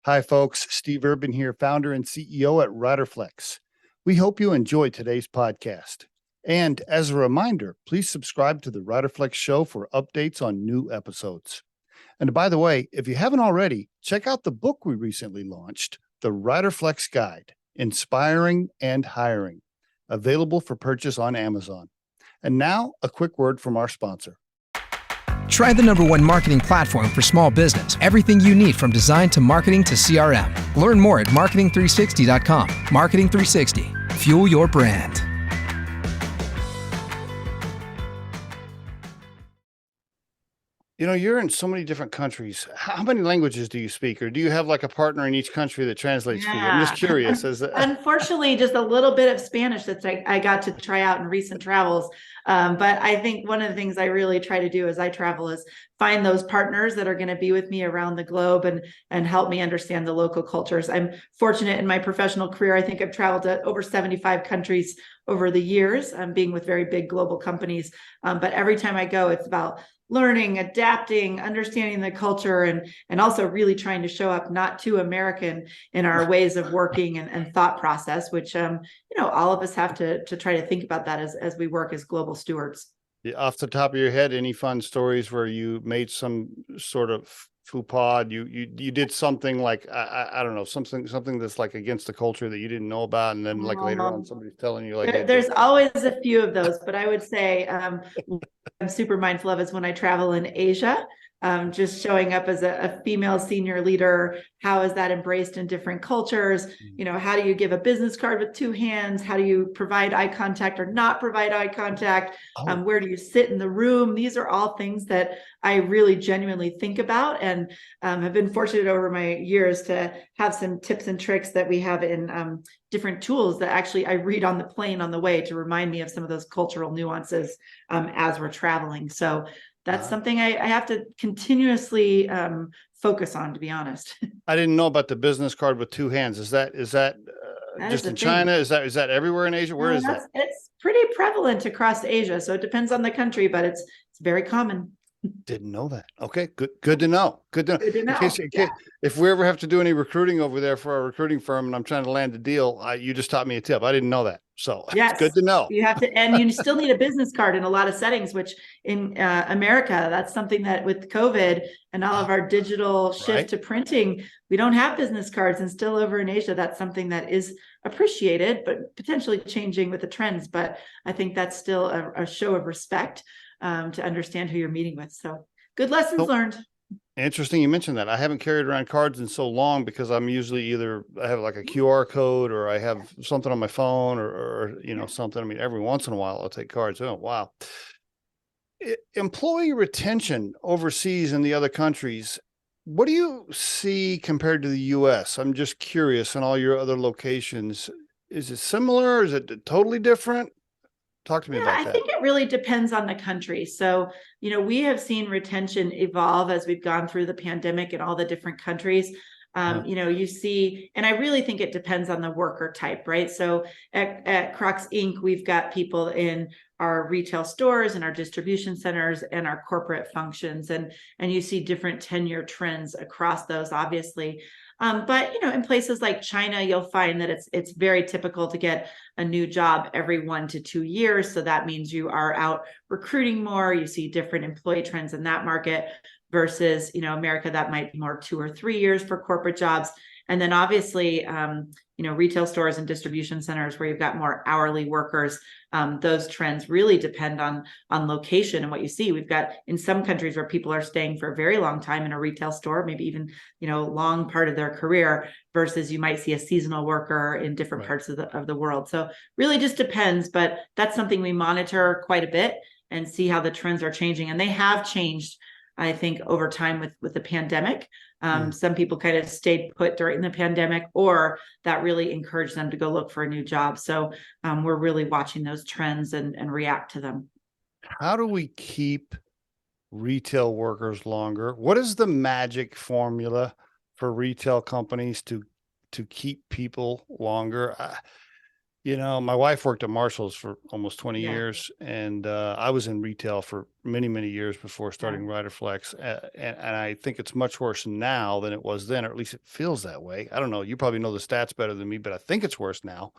Hi, folks. Steve Urban here, founder and CEO at Riderflex. We hope you enjoyed today's podcast. And as a reminder, please subscribe to the Riderflex show for updates on new episodes. And by the way, if you haven't already, check out the book we recently launched, The Riderflex Guide, Inspiring and Hiring, available for purchase on Amazon. And now, a quick word from our sponsor. Try the #1 marketing platform for small business. Everything you need from design to marketing to CRM. Learn more at marketing360.com. Marketing 360. Fuel your brand. You know, you're in so many different countries. How many languages do you speak, or do you have like a partner in each country that translates for you? I'm just curious. Unfortunately, just a little bit of Spanish that I got to try out in recent travels. But I think one of the things I really try to do as I travel is find those partners that are going to be with me around the globe and help me understand the local cultures. I'm fortunate in my professional career. I think I've traveled to over 75 countries over the years, being with very big global companies. But every time I go, it's about learning, adapting, understanding the culture, and also really trying to show up not too American in our ways of working and thought process, which all of us have to try to think about that as we work as global stewards. Yeah, off the top of your head, any fun stories where you made some sort of faux pas? You did something like I don't know, something that's like against the culture that you didn't know about, and then like later on somebody's telling you like there's always a few of those, but I would say I'm super mindful of is when I travel in Asia. Just showing up as a female senior leader, how is that embraced in different cultures? How do you give a business card with two hands? How do you provide eye contact or not provide eye contact? Where do you sit in the room? These are all things that I really genuinely think about, and have been fortunate over my years to have some tips and tricks that we have in different tools that actually I read on the plane on the way to remind me of some of those cultural nuances as we're traveling. So that's something I have to continuously focus on, to be honest. I didn't know about the business card with two hands. Is that just in China? Is that everywhere in Asia? Where is that? It's pretty prevalent across Asia. So it depends on the country, but it's very common. Didn't know that. Okay, good to know. Good to know. In case, Yeah. if we ever have to do any recruiting over there for our recruiting firm and I'm trying to land a deal, you just taught me a tip. I didn't know that. So yes, it's good to know. You have to, and you still need a business card in a lot of settings, which in America, that's something that with COVID and all of our digital shift to printing, we don't have business cards, and still over in Asia, that's something that is appreciated, but potentially changing with the trends. But I think that's still a show of respect to understand who you're meeting with. So good lessons learned. Interesting you mentioned that. I haven't carried around cards in so long because I'm usually either I have like a QR code or I have something on my phone or something. I mean, every once in a while I'll take cards. Oh, wow. Employee retention overseas in the other countries. What do you see compared to the US? I'm just curious, in all your other locations, is it similar? Is it totally different? Talk to me about that. I think it really depends on the country. So, we have seen retention evolve as we've gone through the pandemic in all the different countries. You see, and I really think it depends on the worker type, right? So at Crocs Inc., we've got people in our retail stores and our distribution centers and our corporate functions. And you see different tenure trends across those, obviously. But in places like China, you'll find that it's very typical to get a new job every 1 to 2 years. So that means you are out recruiting more. You see different employee trends in that market versus America, that might be more 2 or 3 years for corporate jobs. And then obviously, retail stores and distribution centers where you've got more hourly workers. Those trends really depend on location and what you see. We've got in some countries where people are staying for a very long time in a retail store, maybe even, long part of their career, versus you might see a seasonal worker in different parts of the world. So really just depends, but that's something we monitor quite a bit and see how the trends are changing. And they have changed, I think, over time with the pandemic. Some people kind of stayed put during the pandemic, or that really encouraged them to go look for a new job. So we're really watching those trends and react to them. How do we keep retail workers longer? What is the magic formula for retail companies to keep people longer? My wife worked at Marshall's for almost 20 Yeah. years, and I was in retail for many, many years before Yeah. starting Riderflex. And I think it's much worse now than it was then, or at least it feels that way. I don't know. You probably know the stats better than me, but I think it's worse now.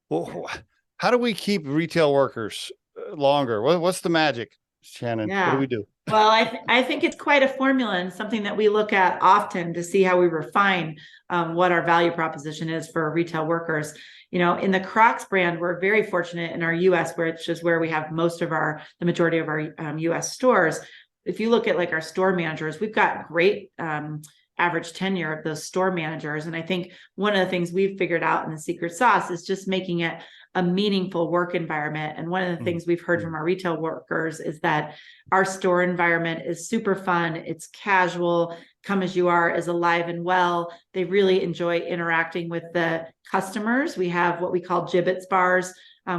Well, how do we keep retail workers longer? What's the magic, Shannon? What do Yeah. we do? Well, I think it's quite a formula and something that we look at often to see how we refine what our value proposition is for retail workers. In the Crocs brand, we're very fortunate in our US, which is where we have the majority of our US stores. If you look at like our store managers, we've got great average tenure of those store managers. And I think one of the things we've figured out in the secret sauce is just making it a meaningful work environment. And one of the things we've heard from our retail workers is that our store environment is super fun. It's casual. Come as you are is alive and well. They really enjoy interacting with the customers. We have what we call gibbets bars,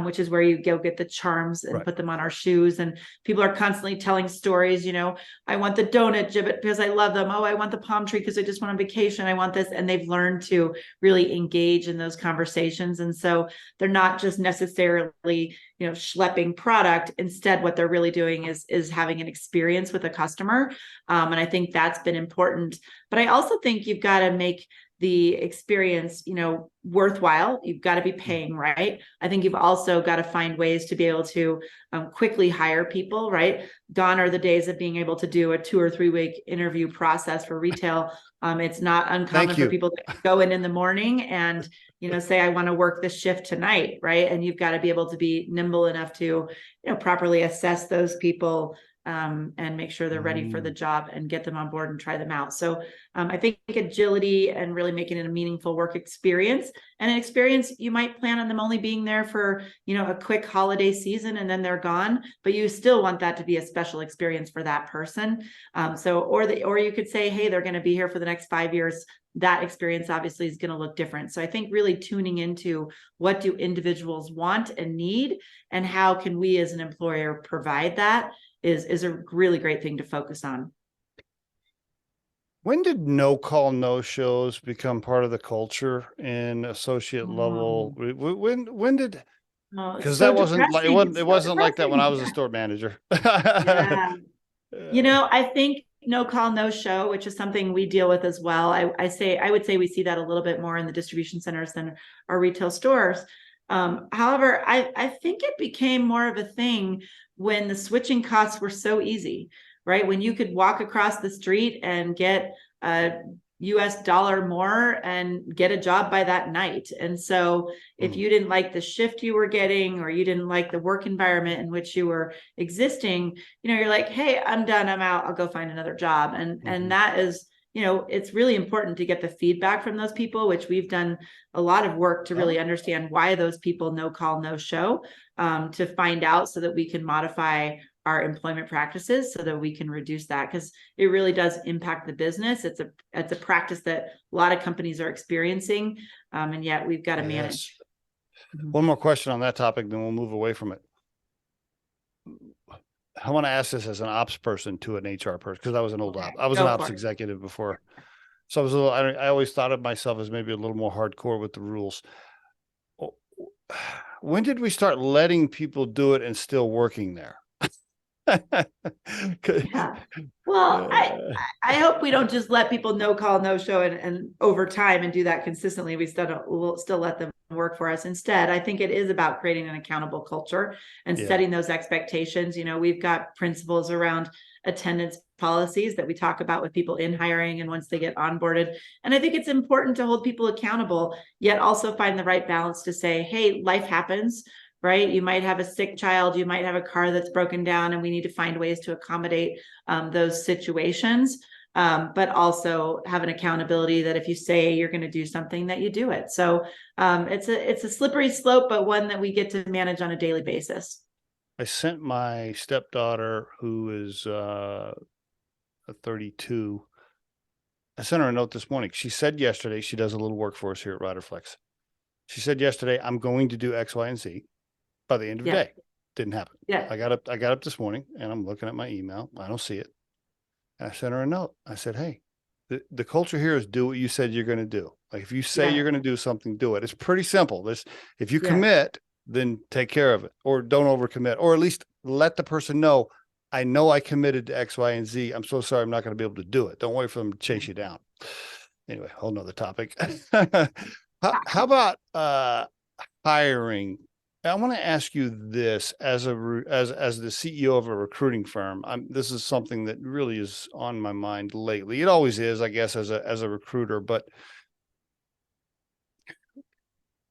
which is where you go get the charms and put them on our shoes. And people are constantly telling stories. I want the donut gibbet because I love them. Oh, I want the palm tree because I just went on vacation. I want this. And they've learned to really engage in those conversations. And so they're not just necessarily, schlepping product. Instead, what they're really doing is having an experience with a customer. And I think that's been important. But I also think you've got to make the experience, worthwhile. You've got to be paying, right? I think you've also got to find ways to be able to quickly hire people, right? Gone are the days of being able to do a 2 or 3 week interview process for retail. It's not uncommon for people to go in the morning and, say, I want to work this shift tonight, right? And you've got to be able to be nimble enough to, properly assess those people and make sure they're ready for the job and get them on board and try them out. So I think agility and really making it a meaningful work experience, and an experience you might plan on them only being there for, a quick holiday season and then they're gone, but you still want that to be a special experience for that person. Or you could say, hey, they're going to be here for the next 5 years. That experience obviously is going to look different. So I think really tuning into what do individuals want and need, and how can we as an employer provide that is a really great thing to focus on. When did no call, no shows become part of the culture in associate level? When did, because that wasn't like, it wasn't like that when I was a store manager. Yeah. I think no call, no show, which is something we deal with as well. I would say we see that a little bit more in the distribution centers than our retail stores. However, I think it became more of a thing when the switching costs were so easy, right? When you could walk across the street and get a US dollar more and get a job by that night. And so if you didn't like the shift you were getting, or you didn't like the work environment in which you were existing, you're like, hey, I'm done. I'm out. I'll go find another job. And that is, it's really important to get the feedback from those people, which we've done a lot of work to really understand why those people no call, no show, to find out so that we can modify our employment practices so that we can reduce that, because it really does impact the business. It's a practice that a lot of companies are experiencing, and yet we've got to manage. One more question on that topic, then we'll move away from it. I want to ask this as an ops person to an HR person, because I was an ops executive before. So I always thought of myself as maybe a little more hardcore with the rules. When did we start letting people do it and still working there? Yeah. Well, I hope we don't just let people no call, no show and over time and do that consistently. We'll still let them work for us. Instead, I think it is about creating an accountable culture and setting those expectations. We've got principles around attendance policies that we talk about with people in hiring and once they get onboarded. And I think it's important to hold people accountable, yet also find the right balance to say, hey, life happens. Right? You might have a sick child, you might have a car that's broken down, and we need to find ways to accommodate those situations, but also have an accountability that if you say you're going to do something, that you do it. So it's a slippery slope, but one that we get to manage on a daily basis. I sent my stepdaughter, who is 32, I sent her a note this morning. She said yesterday, she does a little work for us here at Riderflex. She said yesterday, I'm going to do X, Y, and Z. By the end of the day. Didn't happen. Yeah. I got up this morning and I'm looking at my email. I don't see it. And I sent her a note. I said, hey, the culture here is do what you said you're going to do. Like if you say Yeah. you're going to do something, do it. It's pretty simple. If you Yeah. commit, then take care of it, or don't overcommit, or at least let the person know, I know I committed to X, Y, and Z. I'm so sorry. I'm not going to be able to do it. Don't wait for them to chase you down. Anyway, whole nother topic. How about hiring? I want to ask you this as the CEO of a recruiting firm. This is something that really is on my mind lately. It always is, I guess, as a recruiter, but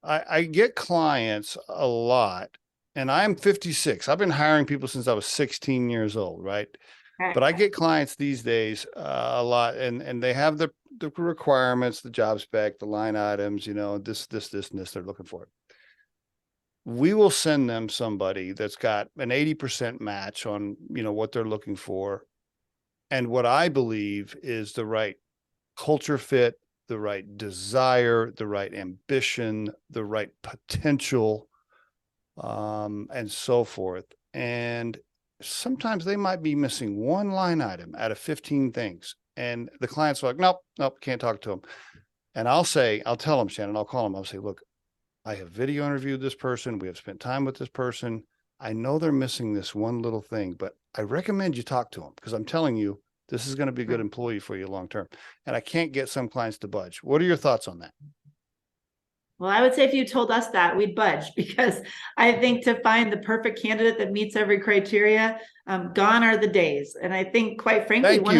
I get clients a lot, and I'm 56. I've been hiring people since I was 16 years old, right? But I get clients these days a lot, and they have the requirements, the job spec, the line items, this, and this. They're looking for it. We will send them somebody that's got an 80% match on, what they're looking for, and what I believe is the right culture fit, the right desire, the right ambition, the right potential, and so forth. And sometimes they might be missing one line item out of 15 things. And the client's like, nope, can't talk to them. And I'll tell them, Shannon, I'll call them. I'll say, look, I have video interviewed this person. We have spent time with this person. I know they're missing this one little thing, but I recommend you talk to them, because I'm telling you, this is going to be a good employee for you long term. And I can't get some clients to budge. What are your thoughts on that? Well, I would say if you told us that, we'd budge, because I think to find the perfect candidate that meets every criteria, gone are the days. And I think, quite frankly, one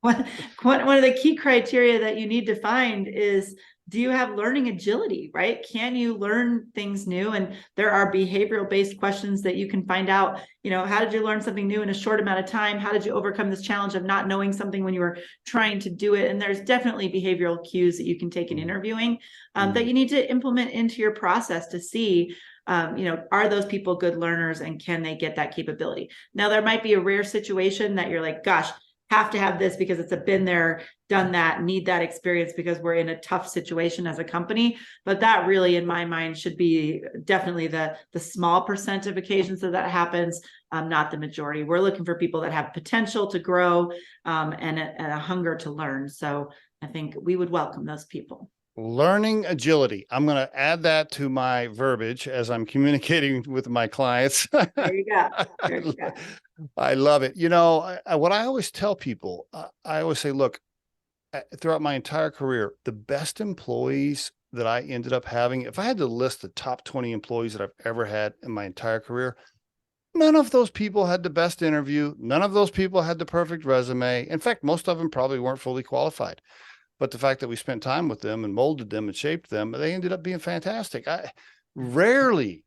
of the key criteria that you need to find is, do you have learning agility, right? Can you learn things new? And there are behavioral based questions that you can find out, how did you learn something new in a short amount of time? How did you overcome this challenge of not knowing something when you were trying to do it? And there's definitely behavioral cues that you can take in interviewing that you need to implement into your process to see, are those people good learners, and can they get that capability? Now, there might be a rare situation that you're like, gosh, have to have this because it's a been there, done that, need that experience because we're in a tough situation as a company. But that really, in my mind, should be definitely the small percent of occasions that happens, not the majority. We're looking for people that have potential to grow, and a hunger to learn. So I think we would welcome those people. Learning agility. I'm going to add that to my verbiage as I'm communicating with my clients. There you go. There you go. I love it. What I always tell people, I always say, look, throughout my entire career, the best employees that I ended up having, if I had to list the top 20 employees that I've ever had in my entire career, none of those people had the best interview. None of those people had the perfect resume. In fact, most of them probably weren't fully qualified. But the fact that we spent time with them and molded them and shaped them, they ended up being fantastic. Rarely,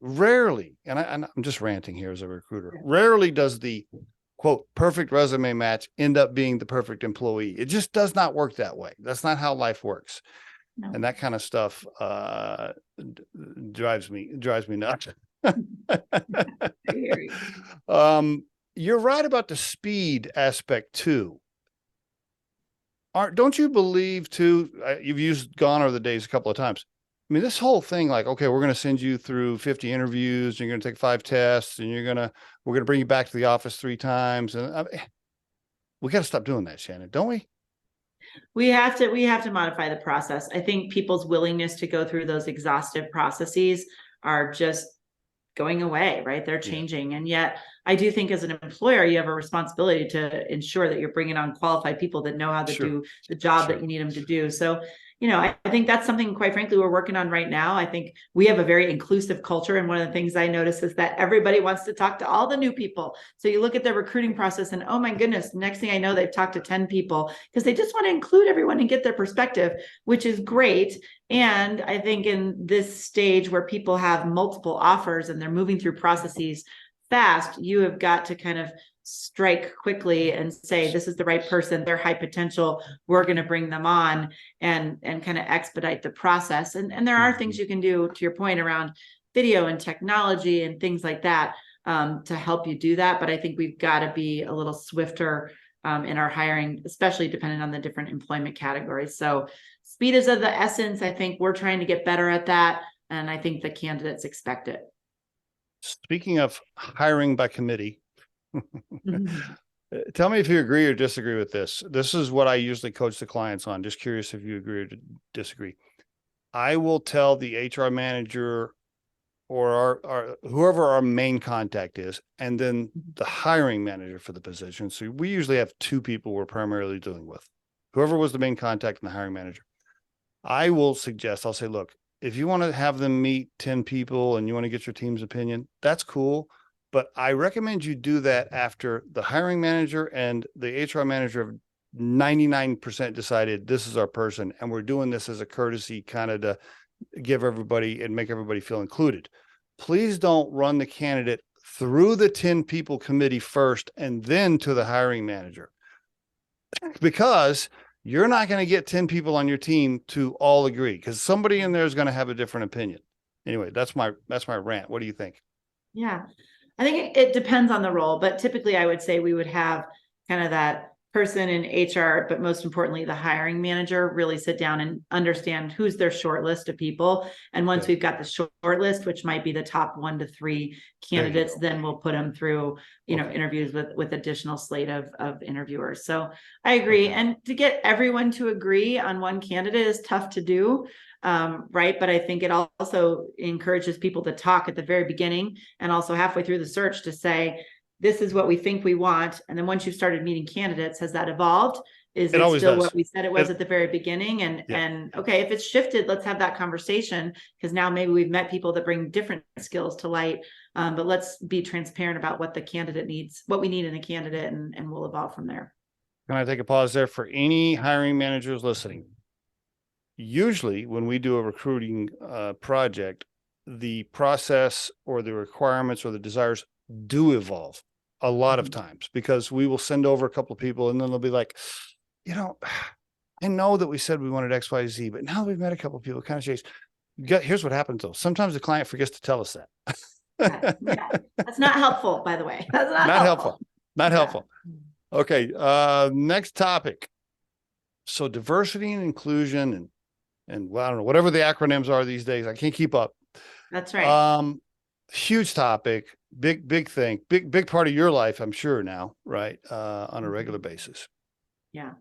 and I'm just ranting here as a recruiter, rarely does the quote perfect resume match end up being the perfect employee. It just does not work that way. That's not how life works. No. And that kind of stuff drives me nuts. You're right about the speed aspect too. Don't you believe too, you've used gone are the days a couple of times. I mean, this whole thing, like, okay, we're going to send you through 50 interviews, you're going to take 5 tests, and we're going to bring you back to the office 3 times. And we got to stop doing that, Shannon, don't we? We have to modify the process. I think people's willingness to go through those exhaustive processes are just going away, right? They're changing. And yet I do think as an employer, you have a responsibility to ensure that you're bringing on qualified people that know how to do the job that you need them to do. So, I think that's something, quite frankly, we're working on right now. I think we have a very inclusive culture. And one of the things I notice is that everybody wants to talk to all the new people. So you look at the recruiting process and, oh my goodness, next thing I know, they've talked to 10 people because they just want to include everyone and get their perspective, which is great. And I think in this stage where people have multiple offers and they're moving through processes fast, you have got to kind of strike quickly and say, this is the right person, they're high potential, we're going to bring them on, and kind of expedite the process. And there are things you can do, to your point, around video and technology and things like that, to help you do that. But I think we've got to be a little swifter in our hiring, especially depending on the different employment categories. So speed is of the essence. I think we're trying to get better at that. And I think the candidates expect it. Speaking of hiring by committee, tell me if you agree or disagree with this. This is what I usually coach the clients on. Just curious if you agree or disagree. I will tell the HR manager or our whoever our main contact is, and then the hiring manager for the position. So we usually have two people we're primarily dealing with. Whoever was the main contact and the hiring manager. I will suggest, I'll say, look, if you want to have them meet 10 people and you want to get your team's opinion, that's cool. But I recommend you do that after the hiring manager and the HR manager have 99% decided this is our person. And we're doing this as a courtesy kind of to give everybody and make everybody feel included. Please don't run the candidate through the 10 people committee first and then to the hiring manager, because you're not going to get 10 people on your team to all agree, because somebody in there is going to have a different opinion. Anyway, that's my rant. What do you think? Yeah, I think it depends on the role, but typically I would say we would have kind of that person in HR, but most importantly, the hiring manager really sit down and understand who's their short list of people. And once we've got the short list, which might be the top 1 to 3 candidates, then we'll put them through, interviews with additional slate of interviewers. So I agree. And to get everyone to agree on one candidate is tough to do. Right. But I think it also encourages people to talk at the very beginning and also halfway through the search to say, this is what we think we want. And then once you've started meeting candidates, has that evolved? Is it still what we said it was at the very beginning? And okay, if it's shifted, let's have that conversation, because now maybe we've met people that bring different skills to light. But let's be transparent about what the candidate needs, what we need in a candidate, and we'll evolve from there. Can I take a pause there for any hiring managers listening? Usually when we do a recruiting project, the process or the requirements or the desires do evolve a lot of times, because we will send over a couple of people and then they'll be like, I know that we said we wanted X, Y, Z, but now we've met a couple of people, kind of chase. Here's what happens though. Sometimes the client forgets to tell us that. Yeah. That's not helpful, by the way. That's not helpful. Not helpful. Okay. Next topic. So diversity and inclusion and well, I don't know, whatever the acronyms are these days, I can't keep up. That's right. Huge topic, big thing, big part of your life, I'm sure now, right? On a regular basis. Yeah.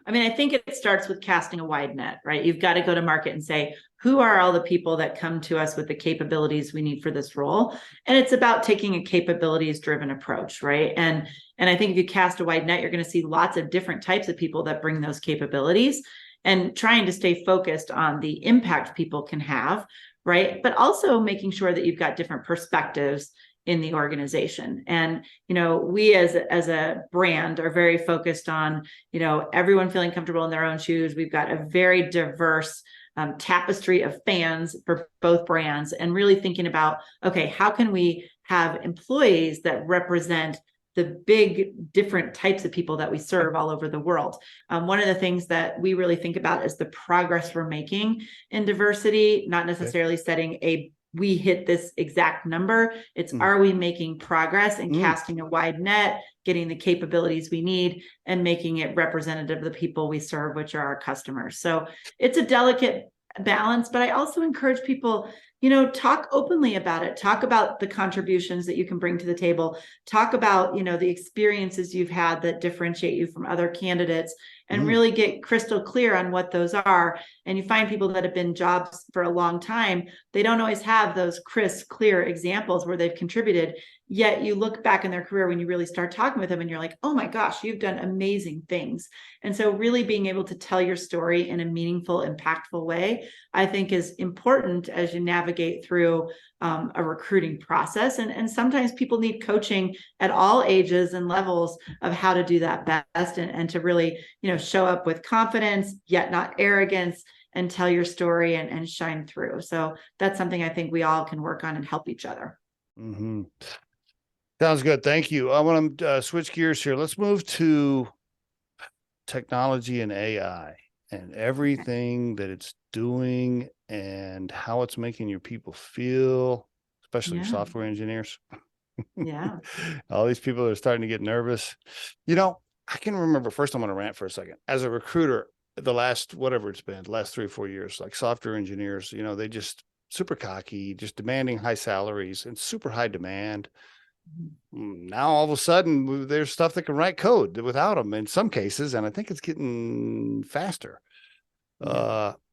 I mean, I think it starts with casting a wide net, right? You've got to go to market and say, who are all the people that come to us with the capabilities we need for this role? And it's about taking a capabilities driven approach, right? And I think if you cast a wide net, you're going to see lots of different types of people that bring those capabilities, and trying to stay focused on the impact people can have, right? But also making sure that you've got different perspectives in the organization. And, we as a brand are very focused on, everyone feeling comfortable in their own shoes. We've got a very diverse tapestry of fans for both brands, and really thinking about, okay, how can we have employees that represent the big different types of people that we serve all over the world. One of the things that we really think about is the progress we're making in diversity, not necessarily setting we hit this exact number. It's are we making progress and casting a wide net, getting the capabilities we need, and making it representative of the people we serve, which are our customers. So it's a delicate balance, but I also encourage people, talk openly about it. Talk about the contributions that you can bring to the table. Talk about, the experiences you've had that differentiate you from other candidates, and really get crystal clear on what those are. And you find people that have been in jobs for a long time, they don't always have those crisp, clear examples where they've contributed. Yet you look back in their career when you really start talking with them and you're like, oh my gosh, you've done amazing things. And so really being able to tell your story in a meaningful, impactful way, I think is important as you navigate through a recruiting process. And sometimes people need coaching at all ages and levels of how to do that best, and to really, show up with confidence, yet not arrogance, and tell your story and shine through. So that's something I think we all can work on and help each other. Mm-hmm. Sounds good. Thank you. I want to switch gears here. Let's move to technology and AI and everything that it's doing and how it's making your people feel, especially your software engineers. Yeah. All these people that are starting to get nervous. I can remember, first I'm going to rant for a second. As a recruiter, the last 3 or 4 years, like software engineers, they just super cocky, just demanding high salaries and super high demand. Now all of a sudden there's stuff that can write code without them in some cases, and I think it's getting faster.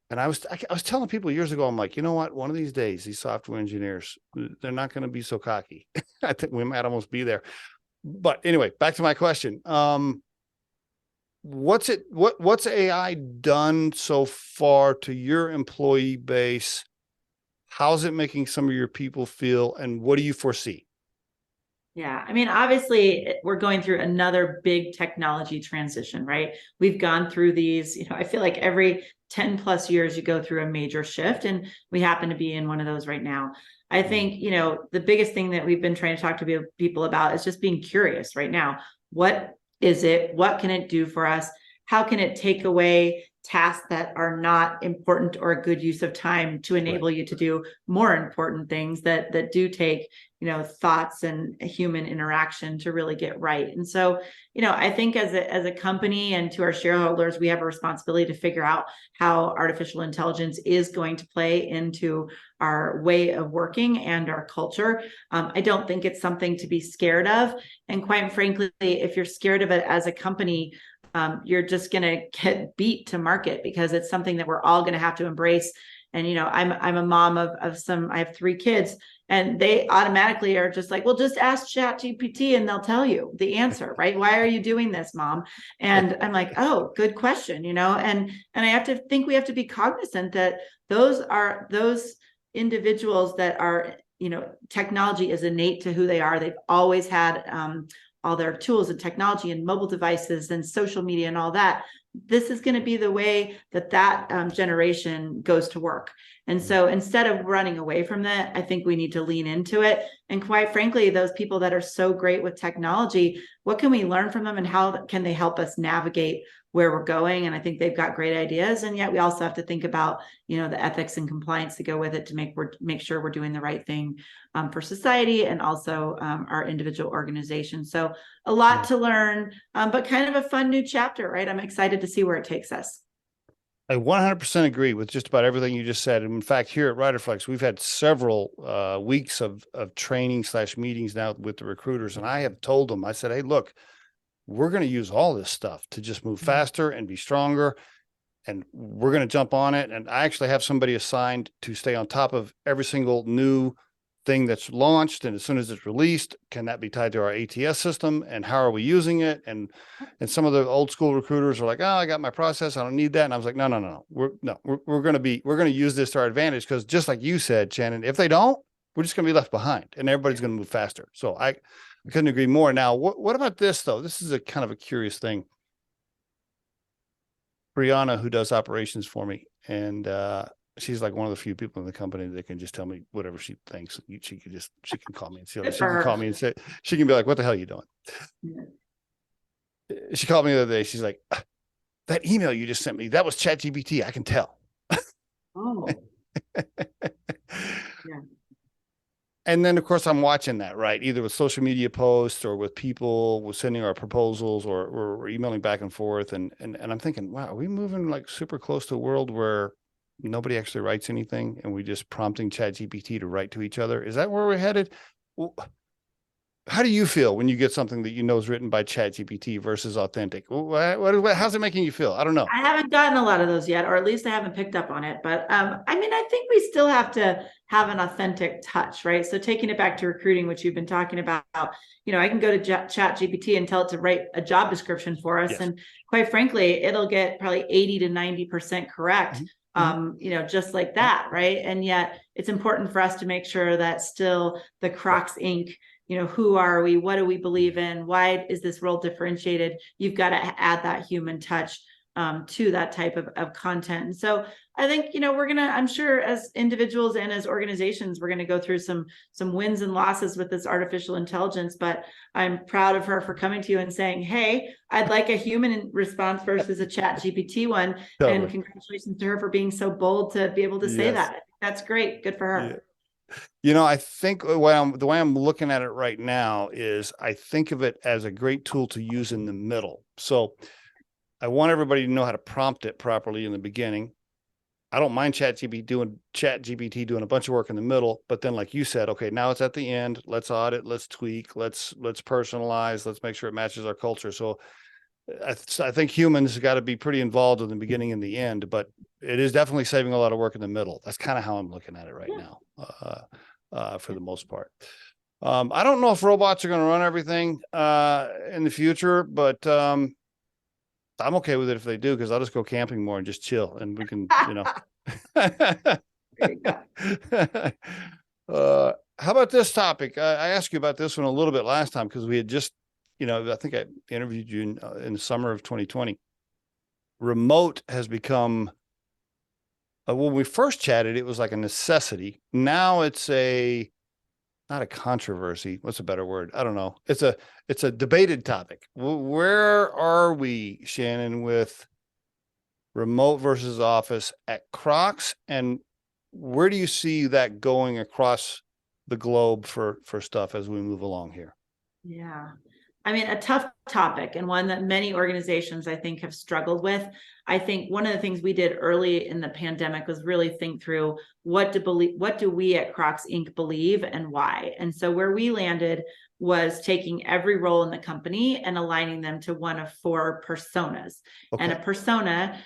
And I was telling people years ago, I'm like, you know what? One of these days, these software engineers, they're not going to be so cocky. I think we might almost be there. But anyway, back to my question. What's AI done so far to your employee base? How's it making some of your people feel? And what do you foresee? Yeah, I mean, obviously, we're going through another big technology transition, right? We've gone through these, I feel like every 10 plus years you go through a major shift, and we happen to be in one of those right now. I think, the biggest thing that we've been trying to talk to people about is just being curious right now. What is it? What can it do for us? How can it take away tasks that are not important or a good use of time to enable you to do more important things that do take thoughts and human interaction to really get right? And so I think as a company and to our shareholders, we have a responsibility to figure out how artificial intelligence is going to play into our way of working and our culture. I don't think it's something to be scared of, and quite frankly, if you're scared of it as a company, you're just going to get beat to market, because it's something that we're all going to have to embrace. And, I'm a mom of some, I have 3 kids, and they automatically are just like, well, just ask ChatGPT and they'll tell you the answer, right? Why are you doing this, mom? And I'm like, oh, good question, and I have to think we have to be cognizant that those individuals that are, technology is innate to who they are. They've always had, all their tools and technology and mobile devices and social media and all that. This is going to be the way that generation goes to work. And so instead of running away from that, I think we need to lean into it. And quite frankly, those people that are so great with technology, what can we learn from them, and how can they help us navigate where we're going? And I think they've got great ideas. And yet we also have to think about, the ethics and compliance to go with it, to make sure we're doing the right thing for society and also our individual organizations. So a lot to learn, but kind of a fun new chapter, right? I'm excited to see where it takes us. I 100% agree with just about everything you just said. And in fact, here at Riderflex, we've had several weeks of training / meetings now with the recruiters. And I have told them, I said, hey, look, we're going to use all this stuff to just move faster and be stronger. And we're going to jump on it. And I actually have somebody assigned to stay on top of every single new thing that's launched. And as soon as it's released, can that be tied to our ATS system? And how are we using it? And some of the old school recruiters are like, oh, I got my process, I don't need that. And I was like, no. We're going to use this to our advantage, because just like you said, Shannon, if they don't, we're just going to be left behind, and everybody's going to move faster. So I couldn't agree more. Now, what about this though? This is a kind of a curious thing. Brianna, who does operations for me, and she's like one of the few people in the company that can just tell me whatever she thinks. She can call me and say, she can call me and say, she can be like, what the hell are you doing? Yeah. She called me the other day. She's like, that email you just sent me, that was ChatGPT. I can tell. Oh, yeah. And then, of course, I'm watching that, right? Either with social media posts or with people with sending our proposals or emailing back and forth. And I'm thinking, wow, are we moving like super close to a world where nobody actually writes anything and we just prompting ChatGPT to write to each other? Is that where we're headed? Well, how do you feel when you get something that is written by ChatGPT versus authentic? How's it making you feel? I don't know. I haven't gotten a lot of those yet, or at least I haven't picked up on it. But I think we still have to have an authentic touch, right? So taking it back to recruiting, which you've been talking about, I can go to ChatGPT and tell it to write a job description for us. Yes. And quite frankly, it'll get probably 80 to 90% correct. Mm-hmm. Just like that, right? And yet it's important for us to make sure that still the Crocs Inc., who are we? What do we believe in? Why is this role differentiated? You've got to add that human touch to that type of content. And so I think, I'm sure as individuals and as organizations, we're going to go through some wins and losses with this artificial intelligence, but I'm proud of her for coming to you and saying, hey, I'd like a human response versus a ChatGPT one. Totally. And congratulations to her for being so bold to be able to say that. That's great. Good for her. Yeah. I think the way I'm looking at it right now is I think of it as a great tool to use in the middle. So I want everybody to know how to prompt it properly in the beginning. I don't mind ChatGPT doing a bunch of work in the middle, but then like you said, okay, now it's at the end. Let's audit, let's tweak, let's personalize, let's make sure it matches our culture. So I think humans got to be pretty involved in the beginning and the end, but it is definitely saving a lot of work in the middle. That's kind of how I'm looking at it right now, for the most part. I don't know if robots are going to run everything in the future, but I'm okay with it if they do, because I'll just go camping more and just chill, and we can, There you go. How about this topic? I asked you about this one a little bit last time, because we had just, I think I interviewed you in the summer of 2020. Remote has become, when we first chatted, it was like a necessity. Now it's not a controversy. What's a better word? I don't know. It's a debated topic. Where are we, Shannon, with remote versus office at Crocs, and where do you see that going across the globe for stuff as we move along here? Yeah. I mean, a tough topic, and one that many organizations, I think, have struggled with. I think one of the things we did early in the pandemic was really think through what do we at Crocs Inc. believe and why. And so where we landed was taking every role in the company and aligning them to one of 4 personas. Okay. And a persona,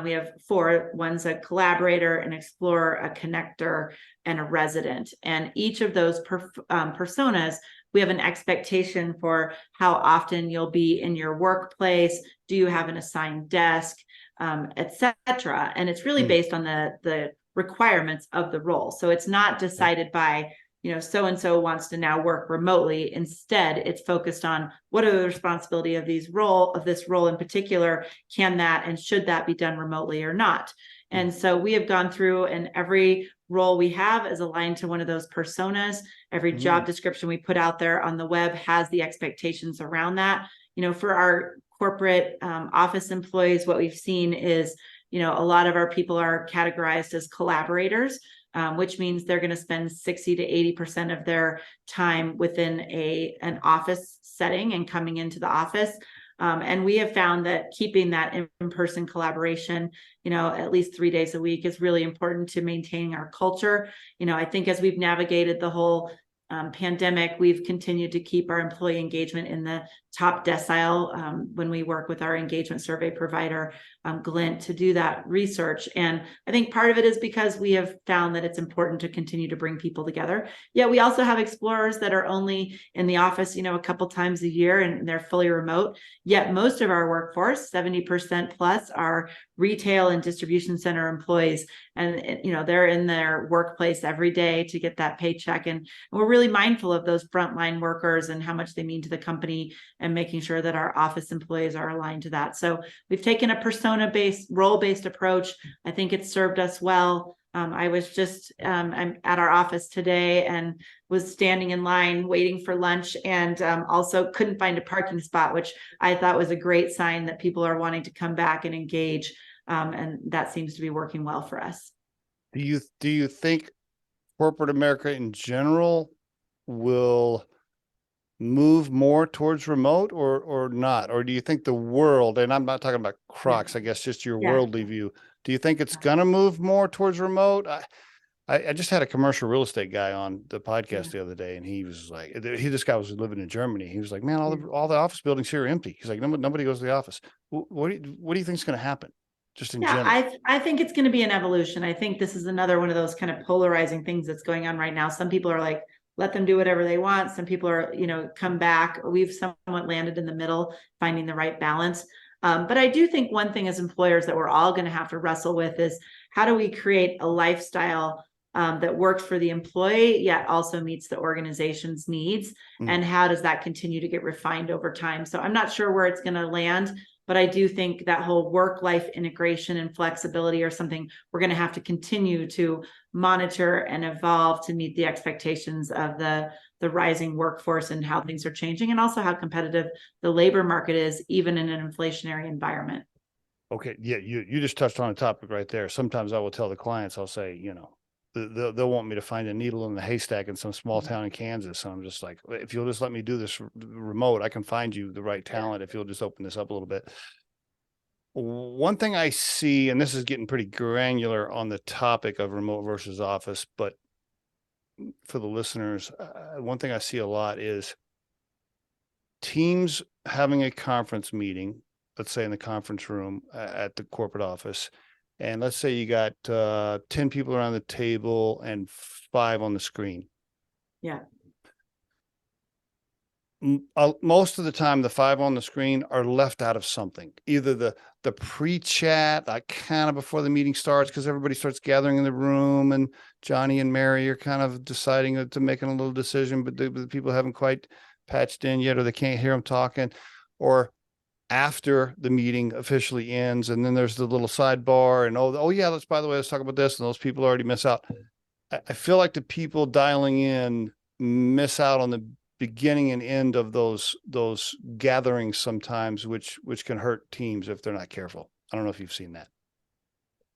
we have 4. One's a collaborator, an explorer, a connector, and a resident. And each of those personas, we have an expectation for how often you'll be in your workplace. Do you have an assigned desk, etc. And it's really based on the requirements of the role. So it's not decided by, so-and-so wants to now work remotely. Instead, it's focused on what are the responsibility of this role in particular. Can that and should that be done remotely or not? And so we have gone through, and every role we have is aligned to one of those personas. Every job description we put out there on the web has the expectations around that. For our corporate office employees, what we've seen is, a lot of our people are categorized as collaborators, which means they're going to spend 60 to 80% of their time within an office setting and coming into the office. And we have found that keeping that in-person collaboration, at least 3 days a week is really important to maintaining our culture. I think as we've navigated the whole pandemic, we've continued to keep our employee engagement in the top decile when we work with our engagement survey provider, Glint, to do that research. And I think part of it is because we have found that it's important to continue to bring people together. Yet we also have explorers that are only in the office, a couple times a year, and they're fully remote. Yet most of our workforce, 70% plus, are retail and distribution center employees. And, they're in their workplace every day to get that paycheck. And we're really mindful of those frontline workers and how much they mean to the company, and making sure that our office employees are aligned to that. So we've taken a persona-based, role-based approach. I think it's served us well. I was just I'm at our office today and was standing in line waiting for lunch, and also couldn't find a parking spot, which I thought was a great sign that people are wanting to come back and engage. And that seems to be working well for us. Do you think corporate America in general will move more towards remote or not? Or do you think the world, and I'm not talking about Crocs, I guess just your worldly view, do you think it's going to move more towards remote? I just had a commercial real estate guy on the podcast the other day, and he was like, this guy was living in Germany. He was like, man, all the office buildings here are empty. He's like, nobody goes to the office. What do you think is going to happen? Just in general. I think it's going to be an evolution. I think this is another one of those kind of polarizing things that's going on right now. Some people are like, let them do whatever they want. Some people are, come back. We've somewhat landed in the middle, finding the right balance. But I do think one thing as employers that we're all going to have to wrestle with is, how do we create a lifestyle that works for the employee, yet also meets the organization's needs? And how does that continue to get refined over time? So I'm not sure where it's going to land, but I do think that whole work-life integration and flexibility are something we're going to have to continue to monitor and evolve to meet the expectations of the rising workforce and how things are changing, and also how competitive the labor market is, even in an inflationary environment. Okay. Yeah. You just touched on a topic right there. Sometimes I will tell the clients, I'll say, they'll want me to find a needle in the haystack in some small town in Kansas. And I'm just like, if you'll just let me do this remote, I can find you the right talent. If you'll just open this up a little bit. One thing I see, and this is getting pretty granular on the topic of remote versus office, but for the listeners, one thing I see a lot is teams having a conference meeting let's say in the conference room at the corporate office, and let's say you got 10 people around the table and 5 on the screen. Yeah. Most of the time, the 5 on the screen are left out of something, either the pre-chat, like kind of before the meeting starts, because everybody starts gathering in the room and Johnny and Mary are kind of deciding to making a little decision, but the people haven't quite patched in yet, or they can't hear them talking, or after the meeting officially ends. And then there's the little sidebar and, oh yeah, by the way, let's talk about this. And those people already miss out. I feel like the people dialing in miss out on the beginning and end of those gatherings sometimes, which can hurt teams if they're not careful. I don't know if you've seen that.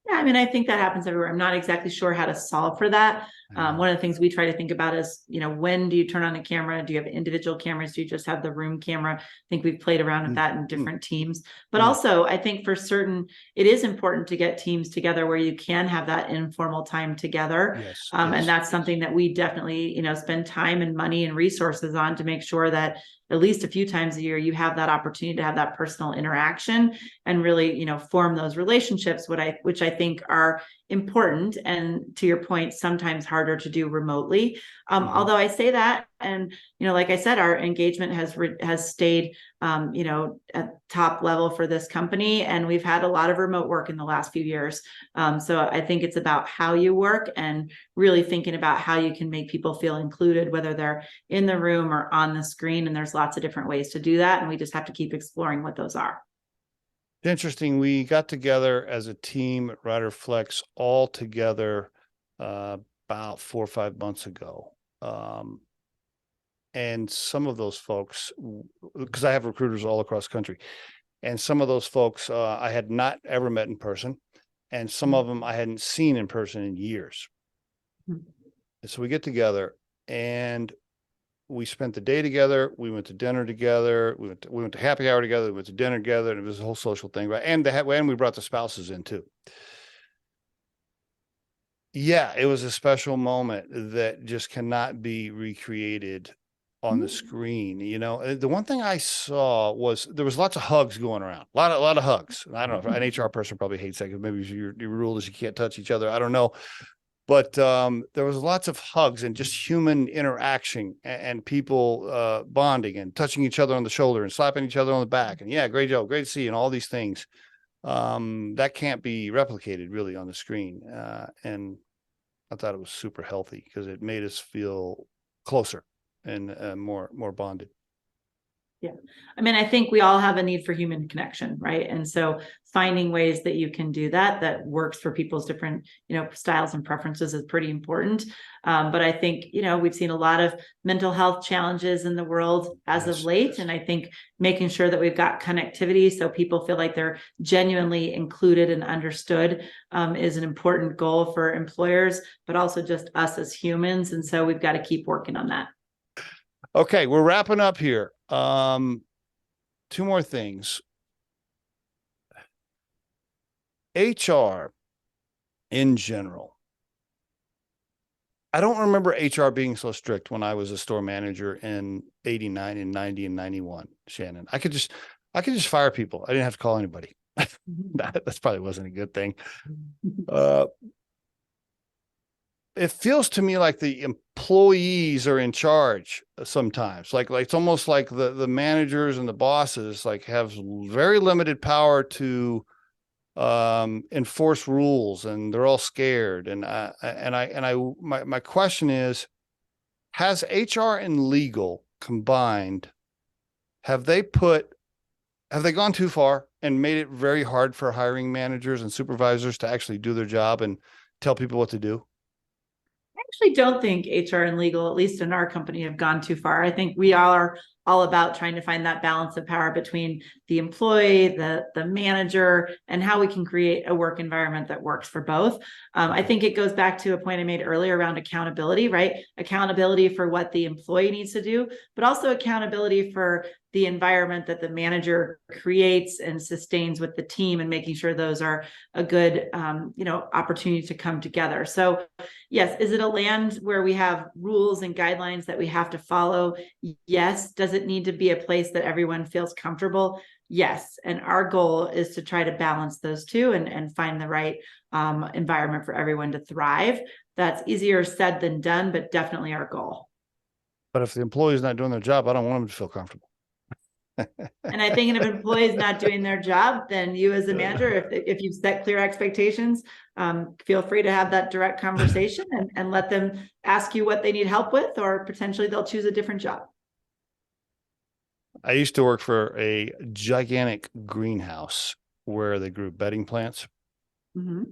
Yeah, I mean, I think that happens everywhere. I'm not exactly sure how to solve for that. One of the things we try to think about is, when do you turn on a camera? Do you have individual cameras? Do you just have the room camera? I think we've played around with that in different teams. But also, I think for certain, it is important to get teams together where you can have that informal time together. Yes, and that's something that we definitely, spend time and money and resources on to make sure that at least a few times a year, you have that opportunity to have that personal interaction and really, form those relationships, which I think are important. And to your point, sometimes harder to do remotely. Although I say that, and, like I said, our engagement has stayed, at top level for this company. And we've had a lot of remote work in the last few years. So I think it's about how you work and really thinking about how you can make people feel included, whether they're in the room or on the screen. And there's lots of different ways to do that. And we just have to keep exploring what those are. Interesting. We got together as a team at Riderflex all together about 4 or 5 months ago. And some of those folks, because I have recruiters all across the country, and some of those folks I had not ever met in person, and some of them I hadn't seen in person in years. And so we get together and we spent the day together. We went to dinner together. We went to happy hour together. We went to dinner together, and it was a whole social thing, right? And we brought the spouses in too. Yeah, it was a special moment that just cannot be recreated on the screen. The one thing I saw was there was lots of hugs going around, a lot of hugs. I don't know, an HR person probably hates that because maybe your rule is you can't touch each other. I don't know. But there was lots of hugs and just human interaction and people bonding and touching each other on the shoulder and slapping each other on the back. And yeah, great job, great to see you, and all these things. That can't be replicated really on the screen. And I thought it was super healthy because it made us feel closer and more bonded. Yeah. I mean, I think we all have a need for human connection, right? And so finding ways that you can do that works for people's different, styles and preferences is pretty important. But I think, we've seen a lot of mental health challenges in the world as of late. And I think making sure that we've got connectivity so people feel like they're genuinely included and understood is an important goal for employers, but also just us as humans. And so we've got to keep working on that. Okay, we're wrapping up here. 2 more things. HR in general. I don't remember HR being so strict when I was a store manager in 89 and 90 and 91, Shannon. I could just fire people. I didn't have to call anybody. That's probably wasn't a good thing. It feels to me like the employees are in charge sometimes. Like it's almost like the managers and the bosses have very limited power to enforce rules, and they're all scared. And my question is, has HR and legal combined, have they gone too far and made it very hard for hiring managers and supervisors to actually do their job and tell people what to do? Actually don't think HR and legal, at least in our company, have gone too far. I think we are all about trying to find that balance of power between the employee, the manager, and how we can create a work environment that works for both. I think it goes back to a point I made earlier around accountability, right? Accountability for what the employee needs to do, but also accountability for the environment that the manager creates and sustains with the team, and making sure those are a good, opportunity to come together. So yes, is it a land where we have rules and guidelines that we have to follow? Yes. Does it need to be a place that everyone feels comfortable? Yes. And our goal is to try to balance those two and find the right environment for everyone to thrive. That's easier said than done, but definitely our goal. But if the employee is not doing their job, I don't want them to feel comfortable. And I think if an employee is not doing their job, then you as a manager, if you've set clear expectations, feel free to have that direct conversation and let them ask you what they need help with, or potentially they'll choose a different job. I used to work for a gigantic greenhouse where they grew bedding plants. Mm-hmm.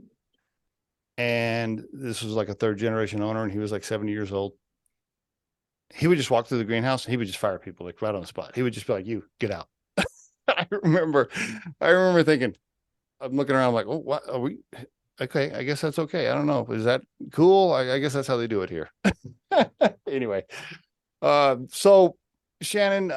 And this was like a third generation owner, and he was like 70 years old. He would just walk through the greenhouse and he would just fire people like right on the spot. He would just be like, "You get out." I remember thinking, I'm looking around like, "Oh, what are we? Okay, I guess that's okay. I don't know. Is that cool? I guess that's how they do it here." Anyway, so Shannon,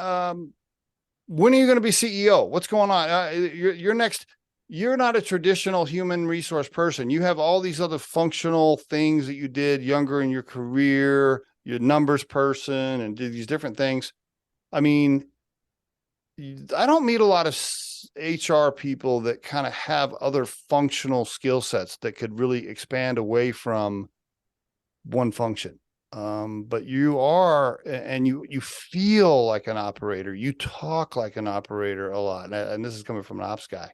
when are you going to be CEO? What's going on? You're next. You're not a traditional human resource person. You have all these other functional things that you did younger in your career. You're a numbers person and did these different things. I mean, I don't meet a lot of HR people that kind of have other functional skill sets that could really expand away from one function. But you are, and you feel like an operator. You talk like an operator a lot. And this is coming from an ops guy.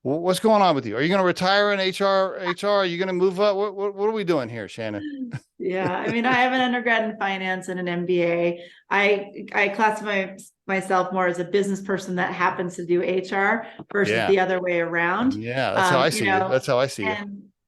What's going on with you? Are you going to retire in HR? Are you going to move up? What are we doing here, Shannon? Yeah, I mean, I have an undergrad in finance and an MBA. I classify myself more as a business person that happens to do HR versus the other way around. Yeah, that's how I see it. That's how I see it.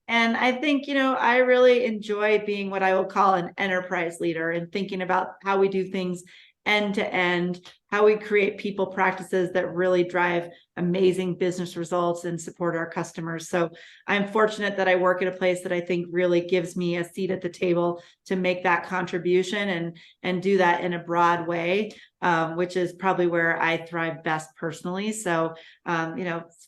And I think, I really enjoy being what I will call an enterprise leader and thinking about how we do things end to end, how we create people practices that really drive amazing business results and support our customers. So I'm fortunate that I work at a place that I think really gives me a seat at the table to make that contribution and do that in a broad way, which is probably where I thrive best personally. So,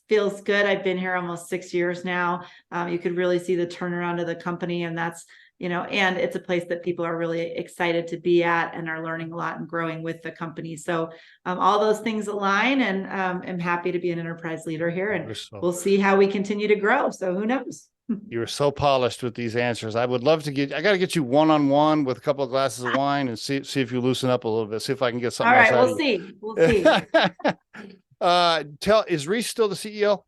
feels good. I've been here almost 6 years now. You could really see the turnaround of the company, and that's and it's a place that people are really excited to be at and are learning a lot and growing with the company. So all those things align, and I'm happy to be an enterprise leader here, and we'll see how we continue to grow. So who knows? You're so polished with these answers. I would love to I got to get you one-on-one with a couple of glasses of wine and see if you loosen up a little bit, see if I can get something else out of you. We'll see. Is Reese still the CEO?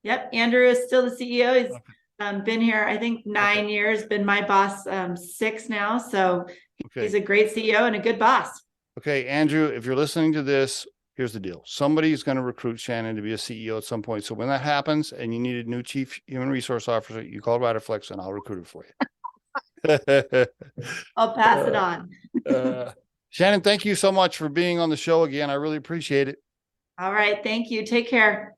Yep. Andrew is still the CEO. He's been here, I think 9 years, been my boss 6 now. So he's a great CEO and a good boss. Okay, Andrew, if you're listening to this, here's the deal. Somebody's going to recruit Shannon to be a CEO at some point. So when that happens and you need a new chief human resource officer, you call Riderflex and I'll recruit it for you. I'll pass it on. Shannon, thank you so much for being on the show again. I really appreciate it. All right. Thank you. Take care.